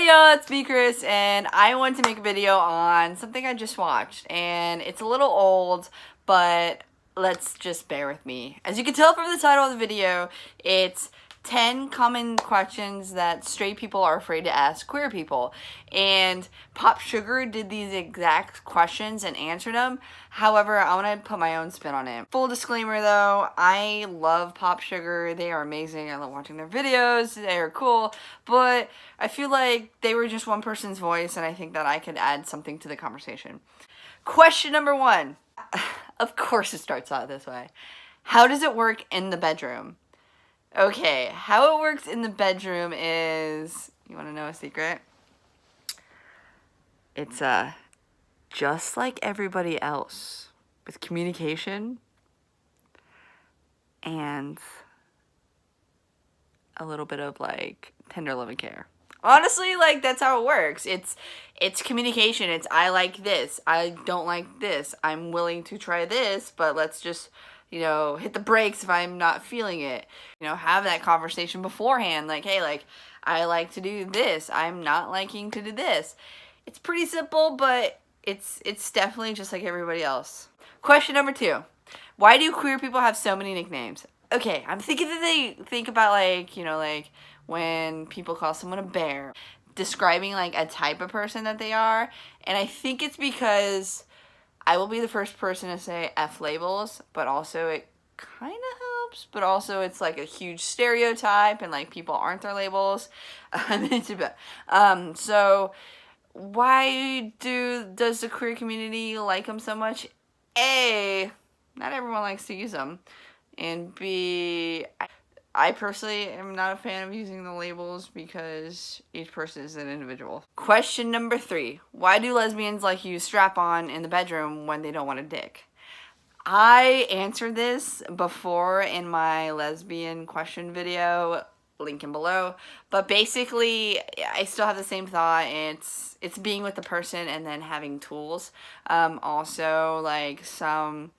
Hey y'all, it's me, Chris, and I want to make a video on something I just watched, and it's a little old, but let's just bear with me. As you can tell from the title of the video, it's 10 common questions that straight people are afraid to ask queer people, and Pop Sugar did these exact questions and answered them. However, I want to put my own spin on it. Full disclaimer though, I love Pop Sugar. They are amazing. I love watching their videos. They are cool, but I feel like they were just one person's voice, and I think that I could add something to the conversation. Question number 1. Of course it starts out this way. How does it work in the bedroom? Okay, how it works in the bedroom is, you want to know a secret? It's just like everybody else, with communication and a little bit of like tender love and care. Honestly, like, that's how it works. It's communication. It's, I like this, I don't like this, I'm willing to try this, but let's just, you know, hit the brakes if I'm not feeling it. You know, have that conversation beforehand, like, hey, like, I like to do this, I'm not liking to do this. It's pretty simple, but it's definitely just like everybody else. Question number 2. Why do queer people have so many nicknames? Okay, I'm thinking that they think about, like, you know, like when people call someone a bear, describing like a type of person that they are, and I think it's because I will be the first person to say F labels, but also it kind of helps, but also it's like a huge stereotype, and like people aren't their labels. So why does the queer community like them so much? A, not everyone likes to use them, and B, I personally am not a fan of using the labels because each person is an individual. Question number 3. Why do lesbians like use strap-on in the bedroom when they don't want a dick? I answered this before in my lesbian question video, link in below, but basically I still have the same thought. It's being with the person and then having tools. Also, like, some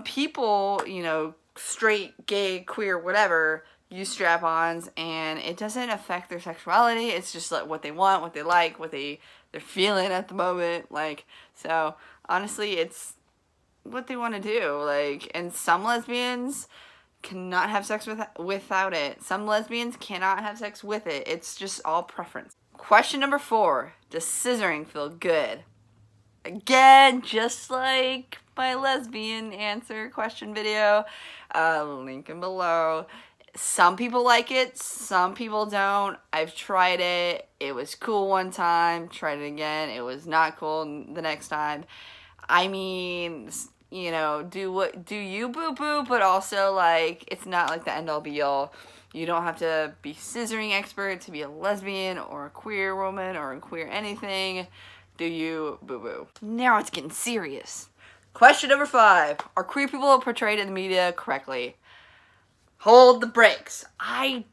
people, you know, straight, gay, queer, whatever, use strap-ons, and it doesn't affect their sexuality. It's just like what they want, what they like, what they're feeling at the moment. Like, so honestly, it's what they want to do. Like, and some lesbians cannot have sex without it. Some lesbians cannot have sex with it. It's just all preference. Question number 4. Does scissoring feel good? Again, just like my lesbian answer question video, link in below. Some people like it, some people don't. I've tried it. It was cool one time. Tried it again. It was not cool the next time. I mean, you know, do you, boo-boo, but also, like, it's not like the end-all be-all. You don't have to be scissoring expert to be a lesbian or a queer woman or a queer anything. Do you, boo-boo. Now it's getting serious. Question number 5. Are queer people portrayed in the media correctly? Hold the brakes. I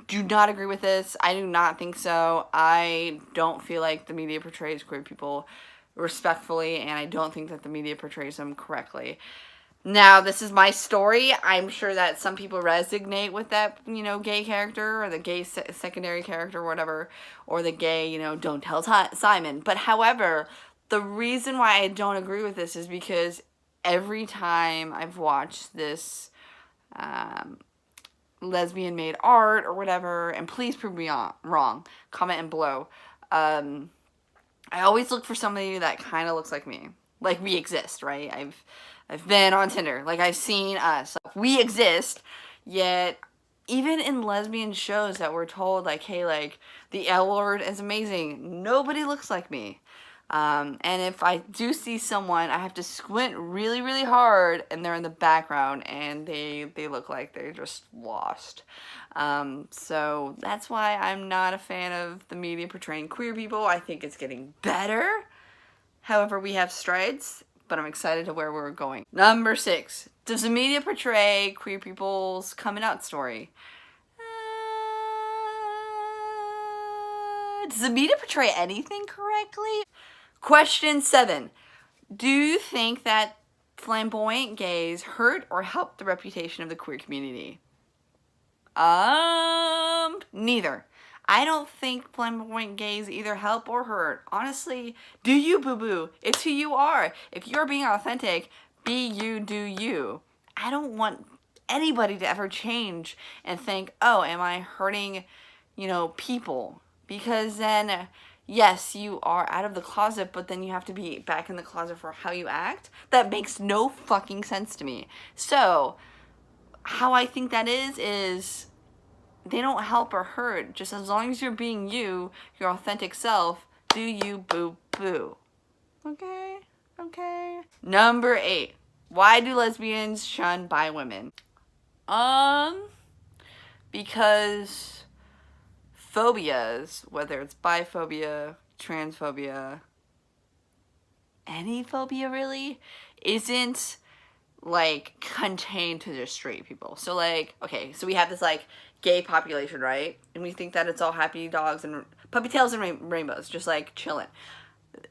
do not agree with this. I do not think so. I don't feel like the media portrays queer people respectfully, and I don't think that the media portrays them correctly. Now, this is my story. I'm sure that some people resonate with that, you know, gay character, or the gay secondary character, or whatever, or the gay, you know, don't tell Simon. But however, the reason why I don't agree with this is because every time I've watched this lesbian-made art or whatever, and please prove me wrong, comment in below, I always look for somebody that kind of looks like me. Like, we exist, right? I've been on Tinder. Like, I've seen us. Like, we exist, yet even in lesbian shows that we're told, like, hey, like, the L word is amazing, nobody looks like me. And if I do see someone, I have to squint really, really hard, and they're in the background, and they look like they're just lost. So that's why I'm not a fan of the media portraying queer people. I think it's getting better. However, we have strides, but I'm excited to where we're going. Number 6. Does the media portray queer people's coming out story? Does the media portray anything correctly? Question 7. Do you think that flamboyant gays hurt or help the reputation of the queer community? Neither. I don't think flamboyant gays either help or hurt. Honestly, do you, boo-boo? It's who you are. If you're being authentic, be you, do you. I don't want anybody to ever change and think, oh, am I hurting, people? Because then, yes, you are out of the closet, but then you have to be back in the closet for how you act. That makes no fucking sense to me. So, how I think that is they don't help or hurt. Just as long as you're being you, your authentic self, do you, boo boo. Okay? Okay. Number 8. Why do lesbians shun bi women? Because phobias, whether it's biphobia, transphobia, any phobia really, isn't like contained to just straight people. So like, okay, so we have this like gay population, right? And we think that it's all happy dogs and puppy tails and rainbows, just like chilling.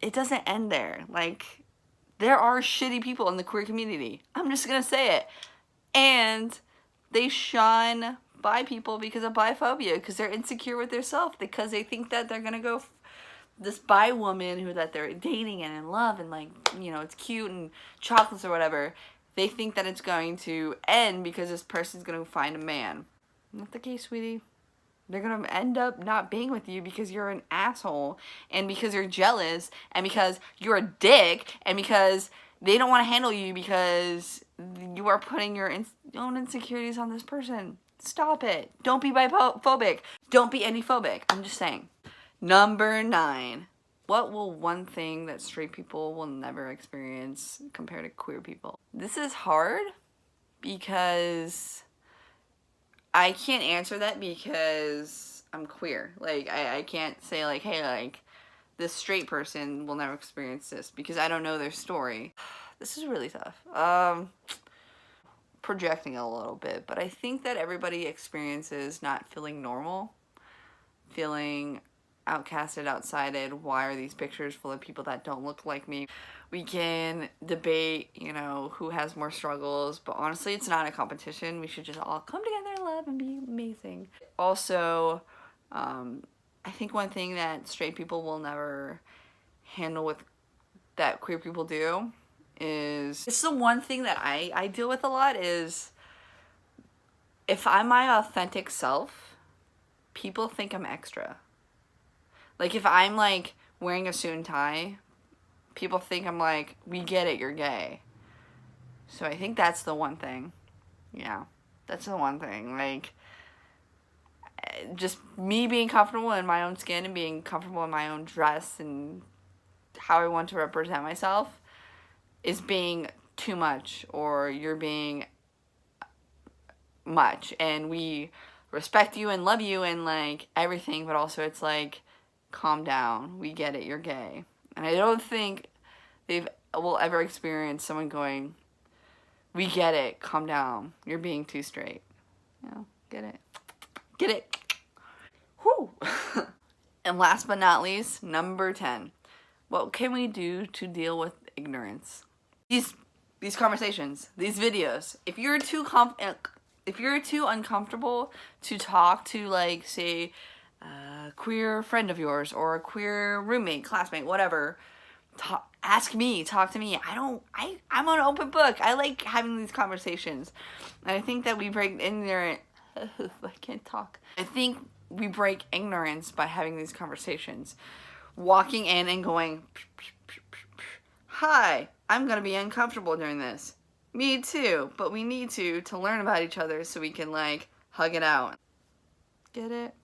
It doesn't end there. Like, there are shitty people in the queer community. I'm just gonna say it. And they shun bi people because of biphobia, because they're insecure with their self, because they think that they're gonna go this bi woman that they're dating and in love and like, it's cute and chocolates or whatever. They think that it's going to end because this person's going to find a man. Not the case, sweetie. They're going to end up not being with you because you're an asshole, and because you're jealous, and because you're a dick, and because they don't want to handle you because you are putting your own insecurities on this person. Stop it. Don't be biphobic. Don't be any-phobic. I'm just saying. Number 9. What will one thing that straight people will never experience compared to queer people? This is hard because I can't answer that because I'm queer. Like, I can't say like, hey, like, this straight person will never experience this because I don't know their story. This is really tough. Projecting a little bit, but I think that everybody experiences not feeling normal, feeling outcasted, outsided. Why are these pictures full of people that don't look like me? We can debate, who has more struggles, but honestly, it's not a competition. We should just all come together and love and be amazing. Also, I think one thing that straight people will never handle with that queer people do is, it's the one thing that I deal with a lot is, if I'm my authentic self, people think I'm extra. Like, if I'm, like, wearing a suit and tie, people think I'm like, we get it, you're gay. So I think that's the one thing. Yeah, that's the one thing. Like, just me being comfortable in my own skin and being comfortable in my own dress and how I want to represent myself is being too much, or you're being much. And we respect you and love you and, like, everything, but also it's like, calm down, we get it, you're gay. And I don't think will ever experience someone going, we get it, calm down, you're being too straight. Get it. Get it. Whew. And last but not least, number 10. What can we do to deal with ignorance? These conversations, these videos, if you're too uncomfortable to talk to, like, say, a queer friend of yours or a queer roommate, classmate, whatever, ask me, talk to me. I'm an open book. I like having these conversations. And I think that we break ignorance. I can't talk. I think we break ignorance by having these conversations. Walking in and going, hi, I'm going to be uncomfortable during this. Me too, but we need to learn about each other so we can, like, hug it out. Get it?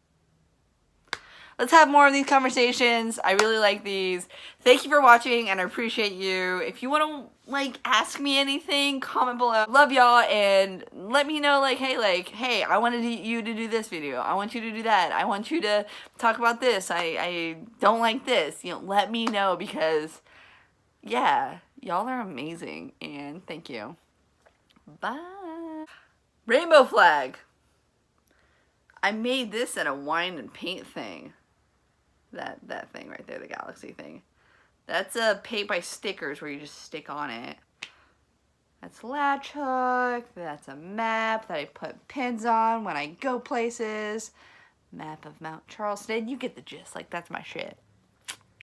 Let's have more of these conversations. I really like these. Thank you for watching, and I appreciate you. If you want to, like, ask me anything, comment below. Love y'all, and let me know, like, hey, I wanted you to do this video. I want you to do that. I want you to talk about this. I don't like this. Let me know, because, yeah, y'all are amazing, and thank you. Bye. Rainbow flag. I made this at a wine and paint thing. That thing right there, the galaxy thing. That's a paint by stickers where you just stick on it. That's latch hook. That's a map that I put pins on when I go places. Map of Mount Charleston. You get the gist. Like, that's my shit.